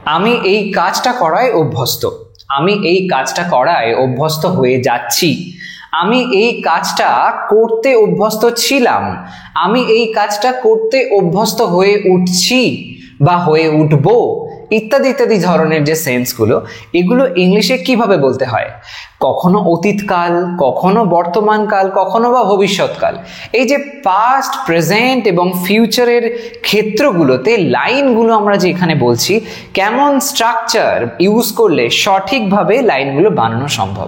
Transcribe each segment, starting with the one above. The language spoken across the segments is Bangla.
আমি এই কাজটা করায় অভ্যস্ত, আমি এই কাজটা করায় অভ্যস্ত হয়ে যাচ্ছি, আমি এই কাজটা করতে অভ্যস্ত ছিলাম, আমি এই কাজটা করতে অভ্যস্ত হয়ে উঠছি বা হয়ে উঠবো, ইত্যাদি ইত্যাদি ধরনের যে সেন্সগুলো, এগুলো ইংলিশে কিভাবে বলতে হয়? কখনো অতীতকাল, কখনো বর্তমানকাল, কখনো বা ভবিষ্যৎকাল। এই যে পাস্ট, প্রেজেন্ট এবং ফিউচারের ক্ষেত্রগুলোতে লাইনগুলো আমরা যে এখানে বলছি, কেমন স্ট্রাকচার ইউজ করলে সঠিকভাবে লাইনগুলো বানানো সম্ভব।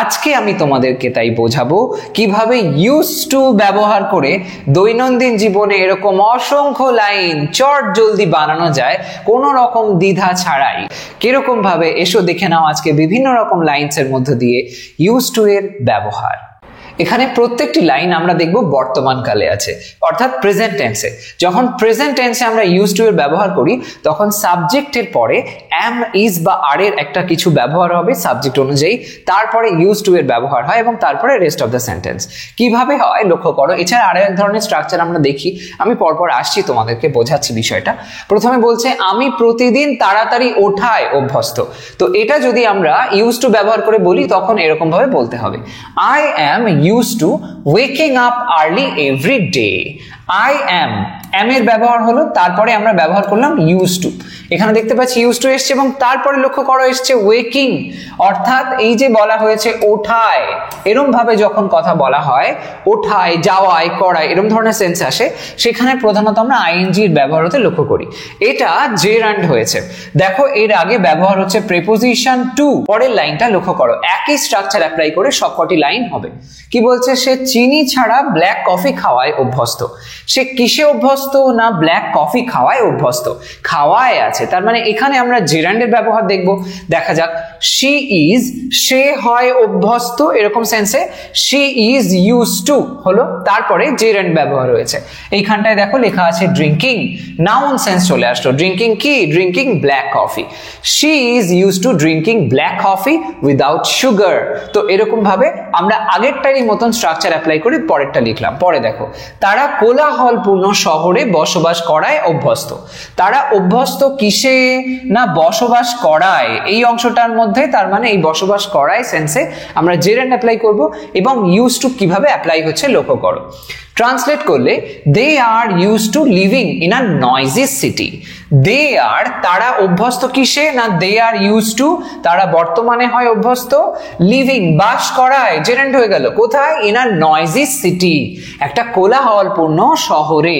আজকে আমি তোমাদেরকে তাই বোঝাবো কিভাবে ইউজ টু ব্যবহার করে দৈনন্দিন জীবনে এরকম অসংখ্য লাইন চট জলদি বানানো যায় কোনো রকম দ্বিধা ছাড়াই। কিরকম ভাবে, এসো দেখে নাও আজকে বিভিন্ন রকম লাইনসের মধ্য দিয়ে ইউজ টু এর ব্যবহার। এখানে প্রত্যেকটি লাইন আমরা দেখব বর্তমান কালে আছে, অর্থাৎ প্রেজেন্ট টেন্সে। যখন প্রেজেন্ট টেন্সে আমরা ইউজ টু এর ব্যবহার করি তখন সাবজেক্টের পরে এম, ইজ বা আর এর একটা কিছু ব্যবহার হবে সাবজেক্ট অনুযায়ী, তারপরে ইউজ টু এর ব্যবহার হয় এবং তারপরে রেস্ট অফ দ্য সেন্টেন্স। কিভাবে হয় লক্ষ্য করো। এছাড়া আরো এক ধরনের স্ট্রাকচার আমরা দেখি, আমি পরপর আসছি, তোমাদেরকে বোঝাচ্ছি বিষয়টা। প্রথমে বলছে আমি প্রতিদিন তাড়াতাড়ি ওঠায় অভ্যস্ত। তো এটা যদি আমরা ইউজ টু ব্যবহার করে বলি তখন এরকম ভাবে বলতে হবে, I am used to waking up early every day. I am এর ব্যবহার হলো, তারপরে আমরা ব্যবহার করলাম used to। এখানে দেখতে পাচ্ছি used to এসছে এবং তারপরে লক্ষ্য করো এসছে waking, অর্থাৎ এই যে বলা হয়েছে ওঠায়, এরকম ভাবে যখন কথা বলা হয় ওঠায়, যাওয়ায়, করায়, এরকম ধরনের সেন্স আসে, সেখানে প্রধানত আমরা আইএনজি এর ব্যবহার হতে লক্ষ্য করি। এটা জেরান্ড হয়েছে, দেখো এর আগে ব্যবহার হচ্ছে প্রিপোজিশন টু। পরের লাইনটা লক্ষ্য করো, একই স্ট্রাকচার অ্যাপ্লাই করে সবকটি লাইন হবে। কি বলছে? সে চিনি ছাড়া ব্ল্যাক কফি খাওয়ায় অভ্যস্ত। সে কিসে অভ্যস্ত? না ব্ল্যাক কফি খাওয়ায় অভ্যস্ত। খাওয়ায় আছে, তার মানে এখানে আমরা জেরান্ডের ব্যবহার দেখব। দেখা যাক, শি ইজ, সে হয় অভ্যস্ত, এরকম সেন্সে শি ইজ ইউজড টু হলো, তারপরে জেরান্ড ব্যবহার হয়েছে। এইখানটায় দেখো লেখা আছে ড্রিঙ্কিং, নাউন সেন্স চলে আসলো। ড্রিঙ্কিং কি? Drinking black coffee. She is used to drinking black coffee without sugar. তো এরকম ভাবে আমরা আগেরটারই মতন স্ট্রাকচার অ্যাপ্লাই করে পরেরটা লিখলাম। পরে দেখো, তারা কোলাহলপূর্ণ শহরে বসবাস করায় অভ্যস্ত। তারা অভ্যস্ত কিসে? না বসবাস করায়। এই অংশটার মধ্যে তার মানে এই বসবাস করায় সেন্সে আমরা জেরান্ড অ্যাপ্লাই করব এবং ইউজ টু কিভাবে অ্যাপ্লাই হচ্ছে লক্ষ্য করো। ট্রান্সলেট করলে they are use to living in a noisy city. They are, তারা অভ্যস্ত কিসে? না দে আর ইউজ টু, তারা বর্তমানে হয় অভ্যস্ত লিভিং, বাস করায়, জেরান্ড হয়ে গেল কোথায়? ইন আ নয়েজি সিটি, একটা কোলাহলপূর্ণ শহরে।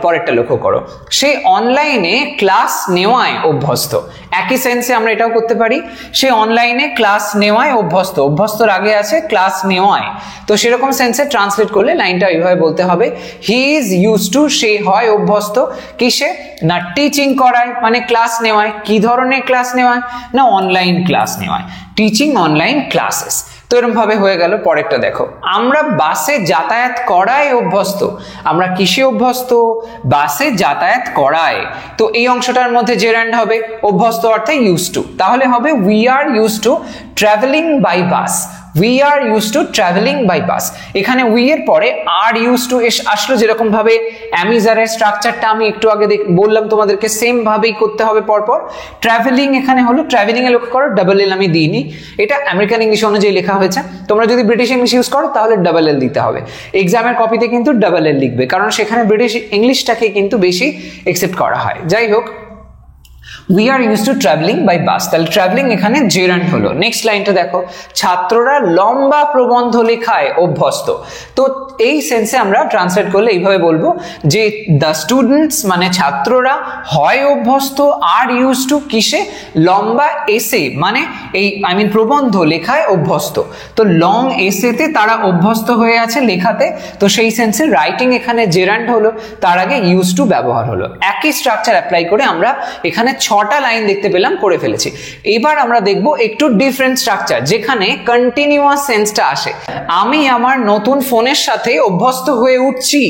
পরেরটা লক্ষ্য করো, সে অনলাইনে ক্লাস নেওয়ায় অভ্যস্ত। একই সেন্সে আমরা এটাও করতে পারি, সে অনলাইনে ক্লাস নেওয়ায় অভ্যস্ত। অভ্যস্তর আগে আছে ক্লাস নেওয়ায়, তো সেরকম সেন্সে ট্রান্সলেট করলে লাইনটা এইভাবে বলতে হবে, হি ইজ ইউজ টু, সে হয় অভ্যস্ত কিসে? না টিচিং করায়, মানে ক্লাস নেওয়ায়। কি ধরনের ক্লাস নেওয়ায়? না অনলাইন ক্লাস নেওয়ায়, টিচিং অনলাইন ক্লাসেস। তো এরকম ভাবে হয়ে গেল। পরেরটা দেখো, আমরা বাসে যাতায়াত করায় অভ্যস্ত। আমরা কিসে অভ্যস্ত? বাসে যাতায়াত করায়। তো এই অংশটার মধ্যে জেরান্ড হবে, অভ্যস্ত অর্থে ইউজ টু, তাহলে হবে we are use to travelling by bus. We are use to travelling by bus. এখানে উই এর পরে আর ইউজ টু আসলো, যেরকম ভাবে অ্যামিজারের স্ট্রাকচারটা আমি একটু আগে বললাম তোমাদেরকে, সেম ভাবেই করতে হবে পরপর। ট্রাভেলিং এখানে হলো, ট্রাভেলিং এ লক্ষ্য করো ডাবল এল আমি দিইনি, এটা আমেরিকান ইংলিশ অনুযায়ী লেখা হয়েছে। তোমরা যদি ব্রিটিশ ইংলিশ ইউজ করো তাহলে ডাবল এল দিতে হবে। এক্সামের কপিতে কিন্তু ডাবল এল লিখবে, কারণ সেখানে ব্রিটিশ ইংলিশটাকে কিন্তু বেশি একসেপ্ট করা হয়। যাই হোক, we are used to traveling by bus, তাহলে ট্রাভেলিং এখানে জেরান্ড হলো। নেক্সট লাইনটা দেখো, ছাত্ররা লম্বা প্রবন্ধ লেখায় অভ্যস্ত। তো এই সেন্সে আমরা ট্রান্সলেট করলে এইভাবে বলবো যে দ্য স্টুডেন্টস মানে ছাত্ররা হয় অভ্যস্ত আর ইউজ টু কিসে? লম্বা এসে, মানে এই প্রবন্ধ লেখায় অভ্যস্ত। তো লং এসেতে তারা অভ্যস্ত হয়ে আছে লেখাতে, তো সেই সেন্সে রাইটিং এখানে জেরান্ড হলো, তার আগে ইউজ টু ব্যবহার হলো। একই স্ট্রাকচার অ্যাপ্লাই করে আমরা এখানে 6টা লাইন দেখতে পেলাম, করে ফেলেছি। এবার আমরা দেখব একটু ডিফারেন্ট স্ট্রাকচার যেখানে কন্টিনিউয়াস সেন্সটা আসে। আমি আমার নতুন ফোনের সাথে অভ্যস্ত হয়ে উঠছি,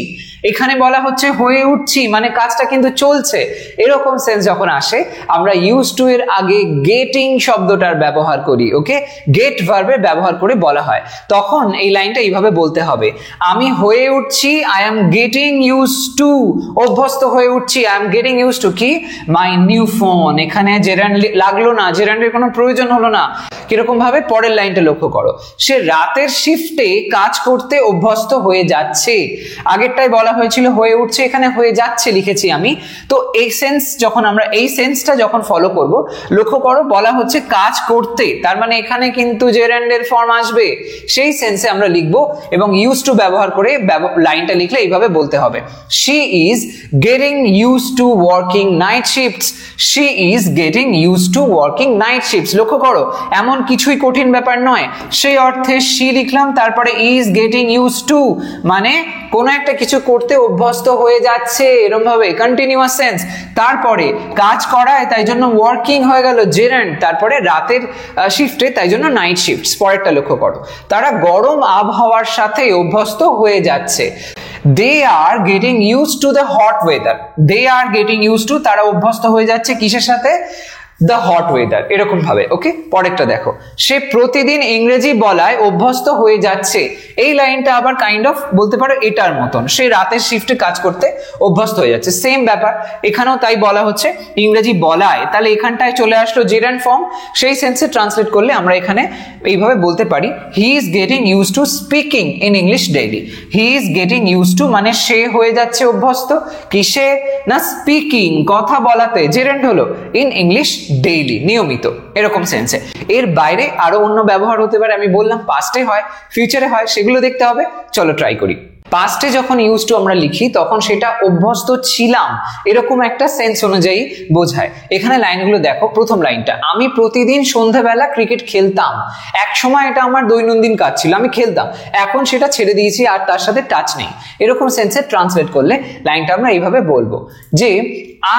এখানে বলা হচ্ছে হয়ে উঠছি, মানে কাজটা কিন্তু চলছে, এরকম সেন্স যখন আসে আমরা ইউজ টু এর আগে গেটিং শব্দটার ব্যবহার করি। ওকে, গেট ভার্বের ব্যবহার করে বলা হয়, তখন এই লাইনটা এইভাবে বলতে হবে, আমি হয়ে উঠছি, I am getting use to, অভ্যস্ত হয়ে উঠছি, I am getting use to কি মাই নিউ ফোন। এখানে জেরান্ড লাগলো না, জেরান্ডের কোনো প্রয়োজন হলো না। কিরকম ভাবে, পরের লাইনটা লক্ষ্য করো, সে রাতের শিফটে কাজ করতে অভ্যস্ত হয়ে যাচ্ছে। আগেরটাই বলা হয়েছিল হয়ে উঠছে, এখানে হয়ে যাচ্ছে লিখেছি আমি। তো এই সেন্স যখন আমরা এই সেন্সটা যখন ফলো করব, লক্ষ্য করো বলা হচ্ছে কাজ করতে, তার মানে এখানে কিন্তু জেরান্ডের ফর্ম আসবে, সেই সেন্সে আমরা লিখবো এবং ইউজ টু ব্যবহার করে লাইনটা লিখলে এইভাবে বলতে হবে, she is getting use to working night shifts. She is getting use to working night shifts. লক্ষ্য করো এমন কিছুই কঠিন ব্যাপার নয়, সেই অর্থে শি লিখলাম, তারপরে ইজ গেটিং ইউজ টু মানে কোনো একটা কিছু করতে অভ্যস্ত হয়ে যাচ্ছে, এরকম ভাবে কন্টিনিউয়াস সেন্স। তারপরে কাজ করায়, তাই জন্য ওয়ার্কিং হয়ে গেল জেরান্ড, তারপরে রাতের শিফটে, তাই জন্য নাইট শিফটস। পরেরটা লক্ষ্য করো, তারা গরম আবহাওয়ার সাথে অভ্যস্ত হয়ে যাচ্ছে। They are getting used to the hot weather. They are getting used to, তারা অভ্যস্ত হয়ে যাচ্ছে কিসের সাথে, দ্য হট ওয়েদার, এরকম ভাবে। ওকে, পরেরটা দেখো, সে প্রতিদিন ইংরেজি বলায় অভ্যস্ত হয়ে যাচ্ছে। এই লাইনটা আবার কাইন্ড অফ বলতে পারো এটার মতন, সে রাতের শিফটে কাজ করতে অভ্যস্ত হয়ে যাচ্ছে, সেম ব্যাপার এখানেও তাই বলা হচ্ছে ইংরেজি বলায়, তাহলে এখানটায় চলে আসলো জেরান্ড ফর্ম, সেই সেন্সে ট্রান্সলেট করলে আমরা এখানে এইভাবে বলতে পারি, he is getting use to speaking in English daily. He is getting use to মানে সে হয়ে যাচ্ছে অভ্যস্ত কিসে না, স্পিকিং কথা বলাতে, জেরান্ড হলো ইন ইংলিশ ডেইলি নিয়মিত, এরকম সেন্সে। এর বাইরে আরো অন্য ব্যবহার হতে পারে, আমি বললাম পাস্টে হয়, ফিউচারে হয়, সেগুলো দেখতে হবে। চলো ট্রাই করি। পাস্টে যখন ইউজ টু আমরা লিখি তখন সেটা অভ্যস্ত ছিলাম এরকম একটা সেন্স অনুযায়ী বোঝায়। এখানে লাইনগুলো দেখো, প্রথম লাইনটা, আমি প্রতিদিন সন্ধ্যাবেলা ক্রিকেট খেলতাম। এক সময় এটা আমার দৈনন্দিন কাজ ছিল, আমি খেলতাম, এখন সেটা ছেড়ে দিয়েছি আর তার সাথে টাচ নেই, এরকম সেন্সে ট্রান্সলেট করলে লাইনটা আমরা এইভাবে বলবো যে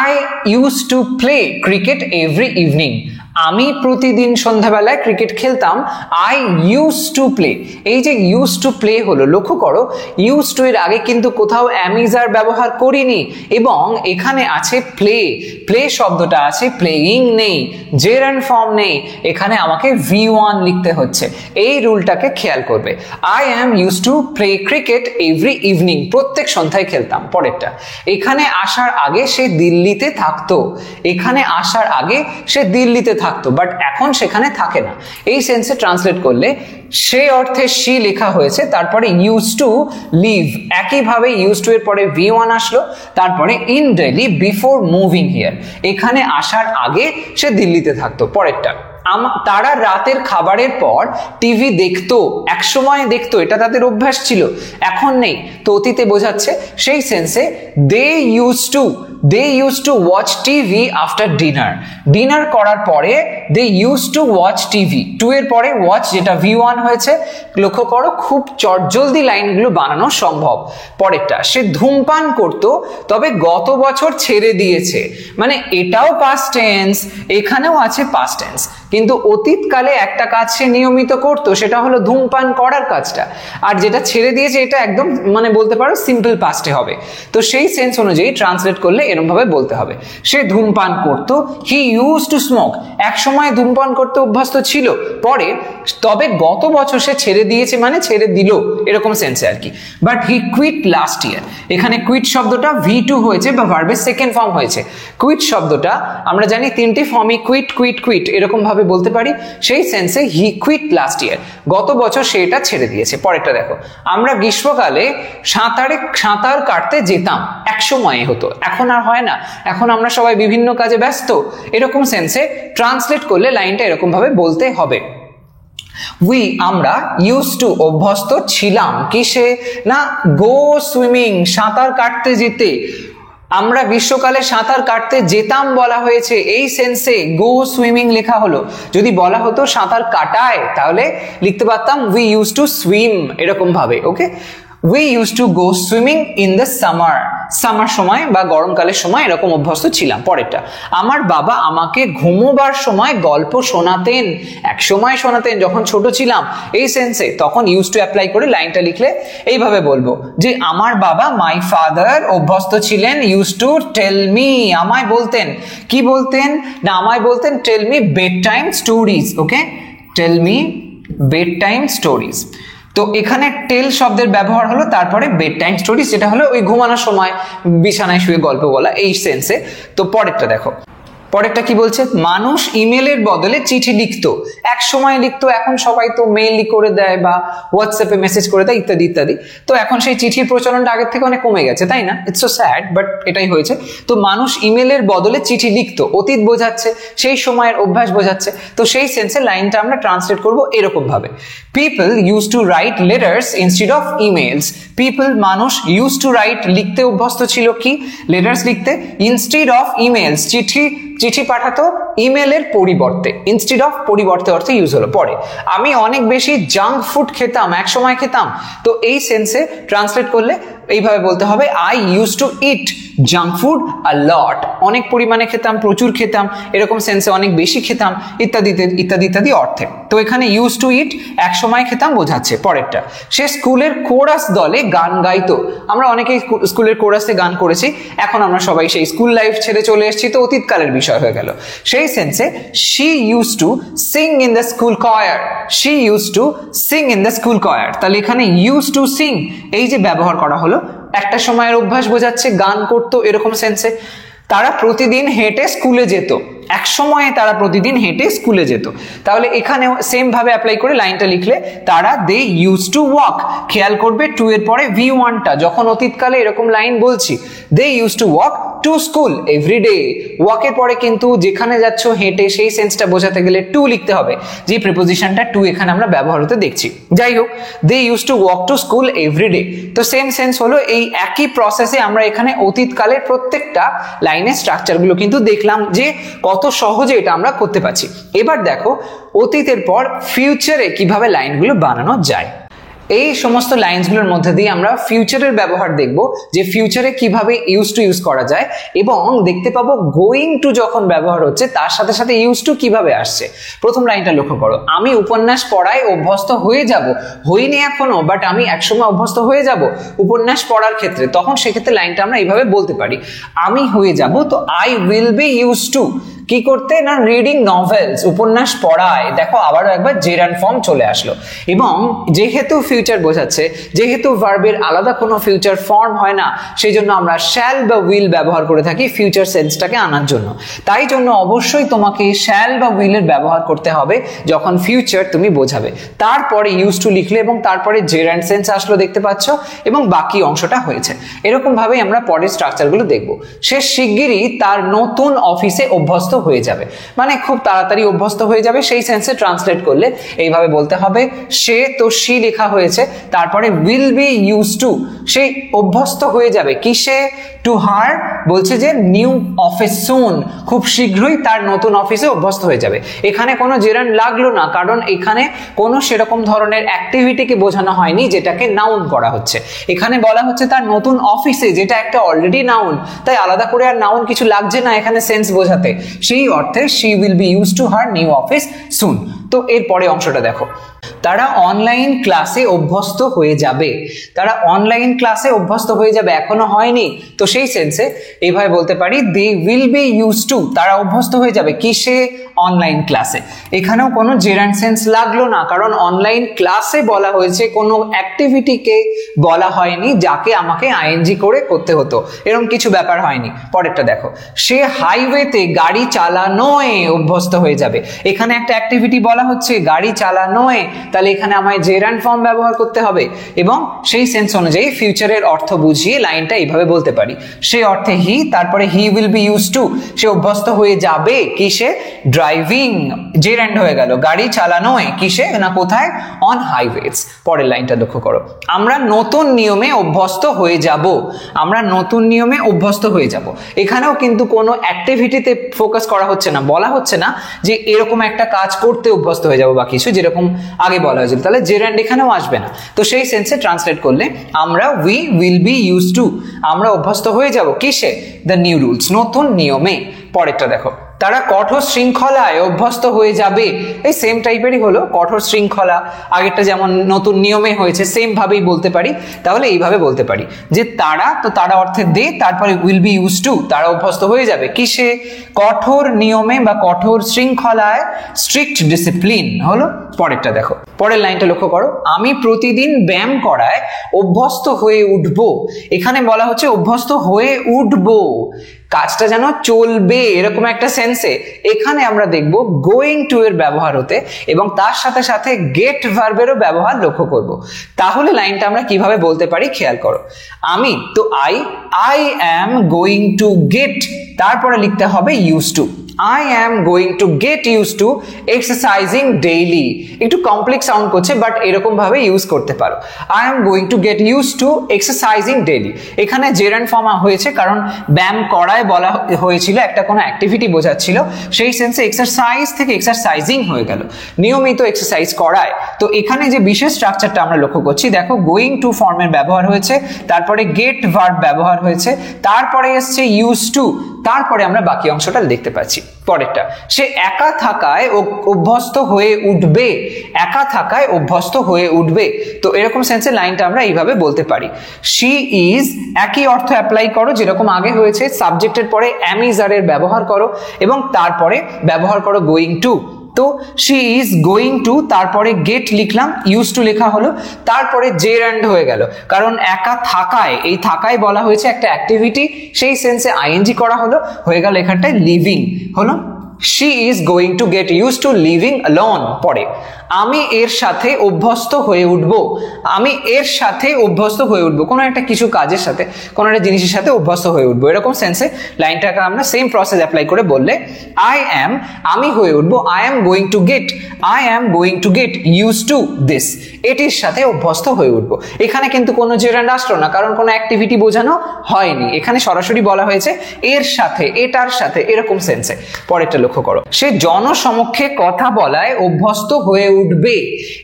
I use to play cricket every evening. আমি প্রতিদিন সন্ধ্যাবেলায় ক্রিকেট খেলতাম, আই ইউজ টু প্লে। এই যে ইউজ টু প্লে হলো, লক্ষ্য করো ইউজ টু এর আগে কিন্তু কোথাও অ্যামিজার ব্যবহার করিনি এবং এখানে আছে প্লে, প্লে শব্দটা আছে, প্লেয়িং নেই, জেরান্ড ফর্ম নেই, এখানে আমাকে V1 লিখতে হচ্ছে। এই রুলটাকে খেয়াল করবে, I am use to play cricket every evening, প্রত্যেক সন্ধ্যায় খেলতাম। পরেরটা, এখানে আসার আগে সে দিল্লিতে থাকতো। এখানে আসার আগে সে দিল্লিতে থাকতো, বাট এখন সেখানে থাকে না। এই সেন্সে ট্রান্সলেট করলে সে অর্থে শি লেখা হয়েছে, তারপরে ইউজ টু লিভ, একইভাবে ইউজ টু এর পরে V1 আসলো, তারপরে in Delhi before moving here, এখানে আসার আগে সে দিল্লিতে থাকতো। পরেরটা, তারা রাতের খাবারের পর টিভি দেখতো, একসময় দেখতো, এটা তাদের অভ্যাস ছিল, এখন নেই, তো অতীতে বোঝাচ্ছে। সেই সেন্সে they use to watch TV after dinner. Dinner করার পরে they use to watch TV, to এর পরে ওয়াচ যেটা V1 হয়েছে। লক্ষ্য করো খুব চটজলদি লাইনগুলো বানানো সম্ভব। পরেরটা, সে ধূমপান করতো তবে গত বছর ছেড়ে দিয়েছে, মানে এটাও পাস্ট টেন্স, এখানেও আছে পাস্ট টেন্স, কিন্তু অতীতকালে একটা কাজ সে নিয়মিত করতো, সেটা হলো ধূমপান করার কাজটা, আর যেটা ছেড়ে দিয়েছে এটা একদম মানে বলতে পারো সিম্পল পাস্টে হবে। তো সেই সেন্স অনুযায়ী ট্রান্সলেট করলে এরকম ভাবে বলতে হবে, সে ধূমপান করতো, হি ইউজ টু স্মোক, এক সময় ধূমপান করতে অভ্যস্ত ছিল, পরে তবে গত বছর সে ছেড়ে দিয়েছে মানে ছেড়ে দিল, এরকম সেন্সে আর কি। But he quit last year, এখানে কুইট শব্দটা V2 হয়েছে বা ভার্বের সেকেন্ড ফর্ম হয়েছে। কুইট শব্দটা আমরা জানি তিনটি ফর্মই কুইট কুইট কুইট এরকম ভাবে বলতে পারি, সেই সেন্সে হি কুইট লাস্ট ইয়ার, গত বছর সে এটা ছেড়ে দিয়েছে। পরেরটা দেখো, আমরা গ্রীষ্মকালে সাঁতার কাটতে যেতাম, এক সময় হতো, এখন আর হয় না, এখন আমরা সবাই বিভিন্ন কাজে ব্যস্ত, এরকম সেন্সে ট্রান্সলেট করলে লাইনটা এরকম ভাবে বলতে হবে। আমরা ইউজ টু অভ্যস্ত ছিলাম কিসে না, গো সুইমিং, সাঁতার কাটতে যেতে। আমরা গ্রীষ্মকালে সাঁতার কাটতে যেতাম বলা হয়েছে, এই সেন্সে গো সুইমিং লেখা হলো। যদি বলা হতো সাঁতার কাটায় তাহলে লিখতে পারতাম উই ইউজ টু সুইম, এরকম ভাবে। Okay, we use to go swimming in the summer সময় বা গরমকালের সময় এরকম অভ্যস্ত ছিলাম। পরেরটা, আমার বাবা আমাকে ঘুমোবার সময় গল্প শোনাতেন। এক সময় শোনাতেন যখন ছোট ছিলাম, এই সেন্সে তখন ইউজ টু অ্যাপ্লাই করে লাইনটা লিখলে এইভাবে বলবো যে আমার বাবা মাই ফাদার অভ্যস্ত ছিলেন ইউজ টু টেল মি, আমায় বলতেন, কি বলতেন না আমায় বলতেন tell me bed time stories. Okay, tell me bed time stories. তো এখানে টেল শব্দের ব্যবহার হলো, তারপরে বেড টাইম স্টোরিজ যেটা হলো ওই ঘুমানোর সময় বিছানায় শুয়ে গল্প বলা, এই সেন্সে। তো পরেরটা দেখো, পরেরটা কি বলছে, মানুষ ইমেলের বদলে চিঠি লিখতো। এক সময় লিখতো, এখন সবাই তো মেইল করে দেয় বা হোয়াটসঅ্যাপে মেসেজ করে দেয় ইত্যাদি ইত্যাদি। তো এখন সেই চিঠির প্রচলনটা আগের থেকে অনেক কমে গেছে, তাই না? ইটস সো স্যাড, বাট এটাই হয়েছে। তো মানুষ ইমেলের বদলে চিঠি লিখতো, অতীত বোঝাচ্ছে, সেই সময়ের অভ্যাস বোঝাচ্ছে। তো সেই সেন্সে লাইনটা আমরা ট্রান্সলেট করবো এরকম ভাবে, people use to right letters instead of emails. People মানুষ ইউজ টু রাইট লিখতে অভ্যস্ত ছিল, কি লেটার্স লিখতে, ইনস্টেড অফ ইমেলস চিঠি পাঠাতো ইমেলের পরিবর্তে, ইনস্টেড অফ পরিবর্তে অর্থে ইউজ হলো। পরে, আমি অনেক বেশি জাঙ্ক ফুড খেতাম, এক সময় খেতাম। তো এই সেন্সে ট্রান্সলেট করলে এইভাবে বলতে হবে, I use to eat junk food a lot. অনেক পরিমাণে খেতাম, প্রচুর খেতাম, এরকম সেন্সে অনেক বেশি খেতাম ইত্যাদি ইত্যাদি ইত্যাদি অর্থে। তো এখানে ইউজ টু ইট এক সময় খেতাম বোঝাচ্ছে। পরেরটা, সে স্কুলের কোরাস দলে গান গাইতো। আমরা অনেকেই স্কুলের কোরাসে গান করেছি, এখন আমরা সবাই সেই স্কুল লাইফ ছেড়ে চলে এসেছি, তো অতীতকালের বিষয় হয়ে গেল। সেই সেন্সে she use to sing in the school choir, she use to sing in the school choir. তাহলে এখানে ইউজ টু সিং এই যে ব্যবহার করা হলো, একটা সময়ের অভ্যাস বোঝাচ্ছে, গান করতো এরকম সেন্সে। তারা প্রতিদিন হেঁটে স্কুলে যেত, এক সময়ে তারা প্রতিদিন হেঁটে স্কুলে যেত। তাহলে এখানেও সেম ভাবে অ্যাপ্লাই করে লাইনটা লিখলে, তারা দে ইউজ টু ওয়াক। খেয়াল করবে টু এর পরে V1টা, যখন অতীতকালে এরকম লাইন বলছি, they use to walk to school everyday. ওয়াকের পরে কিন্তু যেখানে যাচ্ছ হেঁটে, সেই সেন্সটা বোঝাতে গেলে টু লিখতে হবে, যে প্রিপোজিশনটা টু এখানে আমরা ব্যবহার হতে দেখছি। যাই হোক, they use to walk to school everyday. তো সেম সেন্স হলো, এই একই প্রসেসে আমরা এখানে অতীতকালের প্রত্যেকটা লাইনের স্ট্রাকচারগুলো কিন্তু দেখলাম যে কত সহজে এটা আমরা করতে পারছি। এবার দেখো অতীতের পর ফিউচারে কিভাবে লাইনগুলো বানানো যায়। এই সমস্ত লাইনসগুলোর মধ্যে দিয়ে আমরা ফিউচারের ব্যবহার দেখব, যে ফিউচারে কিভাবে ইউজ টু ইউজ করা যায়, এবং দেখতে পাবো গোয়িং টু যখন ব্যবহার হচ্ছে তার সাথে সাথে ইউজ টু কিভাবে আসছে। প্রথম লাইনটা লক্ষ্য করো, আমি উপন্যাস পড়ায় অভ্যস্ত হয়ে যাব। হইনি এখনো, বাট আমি একসময় অভ্যস্ত হয়ে যাব উপন্যাস পড়ার ক্ষেত্রে। তখন সেক্ষেত্রে লাইনটা আমরা এইভাবে বলতে পারি, আমি হয়ে যাব। তো I will be use two কি করতে না, রিডিং নভেলস, উপন্যাস পড়ায়। দেখো আবারও একবার জেরান ফর্ম চলে আসলো, এবং যেহেতু ফিউচার বোঝাচ্ছে, যেহেতু ভার্বের আলাদা কোনো ফিউচার ফর্ম হয় না, সেই জন্য আমরা শ্যাল বা উইল ব্যবহার করে থাকি ফিউচার সেন্সটাকে আনার জন্য। তাই জন্য অবশ্যই তোমাকে শ্যাল বা উইলের ব্যবহার করতে হবে যখন ফিউচার তুমি বোঝাবে। তারপরে ইউজ টু লিখলে এবং তারপরে জেরান্ড সেন্স আসলো, দেখতে পাচ্ছ, এবং বাকি অংশটা হয়েছে। এরকম ভাবেই আমরা পরের স্ট্রাকচারগুলো দেখব। সে শিগগিরই তার নতুন অফিসে অভ্যস্ত হয়ে যাবে, মানে খুব তাড়াতাড়ি অভ্যস্ত হয়ে যাবে। সেই সেন্সে ট্রান্সলেট করলে এইভাবে বলতে হবে, সে তো শি লেখা হয়েছে, তারপরে উইল বি ইউজ টু, সে অভ্যস্ত হয়ে যাবে কিসে, টু হার, বলছে যে নিউ অফিস সুন, খুব শীঘ্রই তার নতুন অফিসে অভ্যস্ত হয়ে যাবে। এখানে কোনো জেরান্ড লাগলো না, কারণ এখানে কোনো সেরকম ধরনের অ্যাক্টিভিটিকে বোঝানো হয়নি যেটাকে নাউন করা হচ্ছে। এখানে বলা হচ্ছে তার নতুন অফিসে, যেটা একটা অলরেডি নাউন, তাই আলাদা করে আর নাউন কিছু লাগছে না এখানে সেন্স বোঝাতে। সেই অর্থে she will be use to her new office soon. তো এর পরে অংশটা দেখো, তারা অনলাইন ক্লাসে অভ্যস্ত হয়ে যাবে। তারা অনলাইন ক্লাসে অভ্যস্ত হয়ে যাবে, এখনো হয়নি। তো সেই সেন্সে এইভাবে বলতে পারি, they will be use to, তারা অভ্যস্ত হয়ে যাবে কিসে, অনলাইন ক্লাসে। এখানেও কোনো জেরান্ড সেন্স লাগলো না, কারণ অনলাইন ক্লাসে বলা হয়েছে, কোনো অ্যাক্টিভিটিকে বলা হয়নি যাকে আমাকে আইএনজি করে করতে হতো, এরকম কিছু ব্যাপার হয়নি। পরেরটা দেখো, সে হাইওয়েতে গাড়ি চালানোয় অভ্যস্ত হয়ে যাবে। এখানে একটা অ্যাক্টিভিটি বলা হচ্ছে, গাড়ি চালানোয়, তাহলে এখানে আমায় জেরান্ড ফর্ম ব্যবহার করতে হবে, এবং সেই সেন্স অনুযায়ী ফিউচারের অর্থ বুঝিয়ে লাইনটা এইভাবে বলতে পারি, সে অর্থে হি, তারপরে he will be use to, সে অভ্যস্ত হয়ে যাবে কিসে, ড্রাইভিং, জেরান্ড হয়ে গেল, গাড়ি চালানোয় কিসে না কোথায়, অন হাইওয়েজ। পরের লাইনটা লক্ষ্য করো, আমরা নতুন নিয়মে অভ্যস্ত হয়ে যাব। আমরা নতুন নিয়মে অভ্যস্ত হয়ে যাব। এখানেও কিন্তু কোনো অ্যাক্টিভিটিতে ফোকাস করা হচ্ছে না, বলা হচ্ছে না যে এরকম একটা কাজ করতে অভ্যস্ত হয়ে যাব বা কিছু, যেরকম আগে বলা হয়েছিল, তাহলে জেরান্ড এখানেও আসবে না। তো সেই সেন্সে ট্রান্সলেট করলে আমরা we will be use two, আমরা অভ্যস্ত হয়ে যাব কিসে, দ্য নিউ রুলস, নতুন নিয়মে। পরেরটা দেখো, তারা কঠোর শৃঙ্খলায় অভ্যস্ত হয়ে যাবে, এই সেম টাইপেরই হলো, কঠোর শৃঙ্খলা, আগেরটা যেমন নতুন নিয়মে হয়েছে সেম ভাবেই বলতে পারি। তাহলে এইভাবে বলতে পারি যে তারা, তো তারা অর্থে দে, তারপরে উইল বি ইউজ টু, তারা অভ্যস্ত হয়ে যাবে কিসে, কঠোর নিয়মে বা কঠোর শৃঙ্খলায়, স্ট্রিক্ট ডিসিপ্লিন হলো। পরেরটা দেখো, পরের লাইনটা লক্ষ্য করো, আমি প্রতিদিন ব্যায়াম করায় অভ্যস্ত হয়ে উঠবো। এখানে বলা হচ্ছে অভ্যস্ত হয়ে উঠবো, কাজটা যেন চলবে এরকম একটা সেন্সে। এখানে আমরা দেখব গোয়িং টু এর ব্যবহার হতে এবং তার সাথে সাথে গেট ভার্বেরও ব্যবহার লক্ষ্য করব। তাহলে লাইনটা আমরা কিভাবে বলতে পারি খেয়াল করো, আমি, তো I am going to gate, তারপরে লিখতে হবে use to. I am going to get used to exercising daily, একটু কমপ্লেক্স সাউন্ড করছে বাট এরকম ভাবে ইউজ করতে পারো। I am going to get used to exercising daily, এখানে জেরান্ড ফর্ম হয়েছে কারণ ব্যায়াম করায় বলা হয়েছিল, একটা কোনো অ্যাক্টিভিটি বোঝাচ্ছিল, সেই সেন্সে এক্সারসাইজ থেকে এক্সারসাইজিং হয়ে গেল, নিয়মিত এক্সারসাইজ করায়। তো এখানে যে বিশেষ স্ট্রাকচারটা আমরা লক্ষ্য করছি, দেখো গোয়িং টু ফর্মের ব্যবহার হয়েছে, তারপরে গেট ভার্ব ব্যবহার হয়েছে, তারপরে এসছে ইউজ টু, তারপরে আমরা বাকি অংশটা দেখতে পাচ্ছি। পরেরটা, সে একা থাকায় অভ্যস্ত হয়ে উঠবে, একা থাকায় অভ্যস্ত হয়ে উঠবে। তো এরকম সেন্সে লাইনটা আমরা এইভাবে বলতে পারি, শি ইজ, একই অর্থ অ্যাপ্লাই করো যেরকম আগে হয়েছে, সাবজেক্টের পরে অ্যাম ইজ আর এর ব্যবহার করো এবং তারপরে ব্যবহার করো গোয়িং টু। তো শি ইজ গোয়িং টু, তারপরে গেট লিখলাম, ইউজ টু লেখা হলো, তারপরে জেরান্ড হয়ে গেল কারণ একা থাকায়, এই থাকায় বলা হয়েছে একটা অ্যাক্টিভিটি, সেই সেন্সে আইএনজি করা হলো, হয়ে গেল এখানটায় লিভিং হলো। She is going to get use to living alone. পরে আমি এর সাথে অভ্যস্ত হয়ে উঠবো, আমি এর সাথে অভ্যস্ত হয়ে উঠবো, কোনো একটা কিছু কাজের সাথে, কোনো একটা জিনিসের সাথে অভ্যস্ত হয়ে উঠবো, এরকম সেন্সে লাইনটাকে আমরা সেম প্রসেস অ্যাপ্লাই করে বললে আই অ্যাম, আমি হয়ে উঠবো, I am going to gate, I am going to get use to this, এটির সাথে অভ্যস্ত হয়ে উঠবো। এখানে কিন্তু কোনো জেরান্ড আসলো না কারণ কোনো অ্যাক্টিভিটি বোঝানো হয়নি, এখানে সরাসরি বলা হয়েছে এর সাথে, এটার সাথে, এরকম সেন্সে। পরেরটা লক্ষ্য করো, সে জনসমক্ষে কথা বলায় অভ্যস্ত হয়ে উঠবে।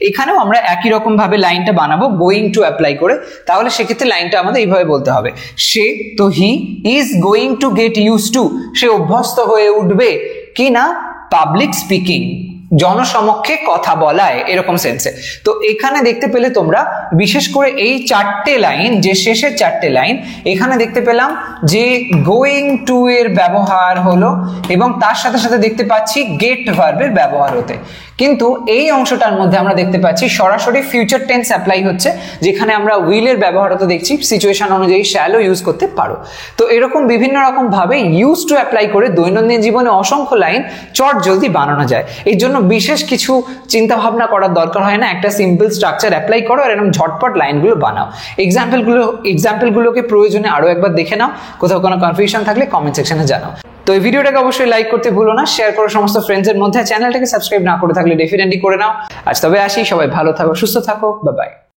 এখানেও আমরা একই রকম ভাবে লাইনটা বানাবো গোয়িং টু অ্যাপ্লাই করে, তাহলে সেক্ষেত্রে লাইনটা আমাদের এইভাবে বলতে হবে, সে, তো he is going to get use to, সে অভ্যস্ত হয়ে উঠবে কি না, পাবলিক স্পিকিং, জনসমক্ষে কথা বলায়, এরকম সেন্সে। তো এখানে দেখতে পেলে তোমরা বিশেষ করে এই চারটে লাইন, যে শেষের চারটে লাইন, এখানে দেখতে পেলাম যে গোয়িং টু এর ব্যবহার হলো এবং তার সাথে সাথে দেখতে পাচ্ছি গেট ভার্বের ব্যবহার হতে। কিন্তু এই অংশটার মধ্যে আমরা দেখতে পাচ্ছি সরাসরি ফিউচার টেন্স অ্যাপ্লাই হচ্ছে, যেখানে আমরা উইলের ব্যবহার হতে দেখছি, সিচুয়েশন অনুযায়ী শ্যালও ইউজ করতে পারো। তো এরকম বিভিন্ন রকম ভাবে ইউজ টু অ্যাপ্লাই করে দৈনন্দিন জীবনে অসংখ্য লাইন চট জলদি বানানো যায়। এই জন্য বিশেষ কিছু চিন্তা ভাবনা করার দরকার হয় না, একটা সিম্পল স্ট্রাকচার অ্যাপ্লাই করো আর এরকম ঝটপট লাইনগুলো বানাও। এক্সাম্পলগুলোকে প্রয়োজনে আরো একবার দেখে নাও, কোথাও কোনো কনফিউশন থাকলে কমেন্ট সেকশনে জানাও। তো এই ভিডিওটাকে অবশ্যই লাইক করতে ভুলো না, শেয়ার করো সমস্ত ফ্রেন্ডসের মধ্যে, চ্যানেলটাকে সাবস্ক্রাইব না করে থাকলে ডেফিনেটলি করে নাও। আজ তবে আসি, সবাই ভালো থাকো, সুস্থ থাকো, বাই বাই।